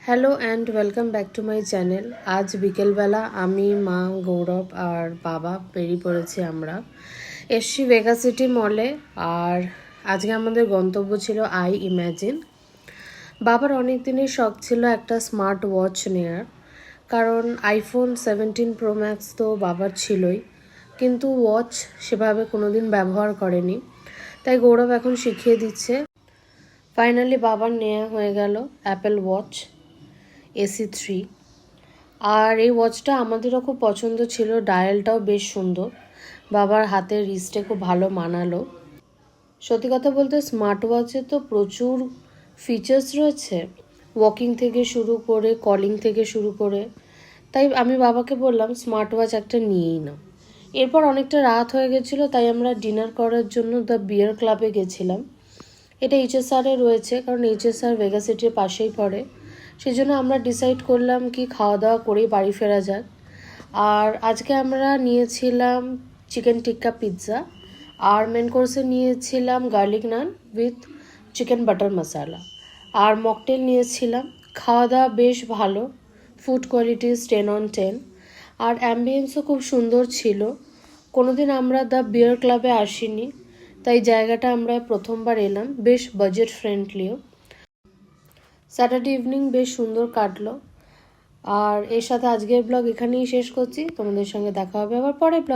Hello and welcome back to my channel. আজ বিকেলবেলা আমি, মা, গৌরব আর বাবা বেরিয়ে পড়েছি। আমরা এসছি ভেগা সিটি মলে। আর আজকে আমাদের গন্তব্য ছিল আই ইম্যাজিন। বাবার অনেক দিনের শখ ছিল একটা স্মার্ট ওয়াচ নেওয়ার, কারণ আইফোন 17 প্রো ম্যাক্স তো বাবার ছিলই, কিন্তু ওয়াচ সেভাবে কোনোদিন ব্যবহার করেনি। তাই গৌরব এখন শিখিয়ে দিচ্ছে। ফাইনালি বাবার নেওয়া হয়ে গেল অ্যাপেল ওয়াচ AC3। আর এই ওয়াচটা আমাদেরও খুব পছন্দ ছিল, ডায়ালটাও বেশ সুন্দর, বাবার হাতের রিস্টে খুব ভালো মানালো। সত্যি কথা বলতে স্মার্ট ওয়াচে তো প্রচুর ফিচার্স রয়েছে, ওয়াকিং থেকে শুরু করে কলিং থেকে শুরু করে। তাই আমি বাবাকে বললাম স্মার্ট ওয়াচ একটা নিয়েই না। এরপর অনেকটা রাত হয়ে গেছিলো, তাই আমরা ডিনার করার জন্য দ্য বিয়ার ক্লাবে গেছিলাম। এটা HSR রয়েছে, কারণ HSR ভেগা সিটির পাশেই পড়ে। সেই জন্য আমরা ডিসাইড করলাম কি খাওয়া দাওয়া করেই বাড়ি ফেরা যাক। আর আজকে আমরা নিয়েছিলাম চিকেন টিক্কা পিৎজা, আর মেন কোর্সে নিয়েছিলাম garlic naan with chicken butter masala, আর মকটেল নিয়েছিলাম। খাওয়া দাওয়া বেশ ভালো, ফুড কোয়ালিটি 10/10, আর অ্যাম্বিয়েন্সও খুব সুন্দর ছিল। কোনোদিন আমরা দ্য বিয়ার ক্লাবে আসিনি, তাই জায়গাটা আমরা প্রথমবার এলাম। বেশ বাজেট ফ্রেন্ডলিও। স্যাটারডে ইভিনিং বেশ সুন্দর কাটলো। আর এর সাথে আজকের ব্লগ এখানেই শেষ করছি। তোমাদের সঙ্গে দেখা হবে আবার পরের ব্লগ।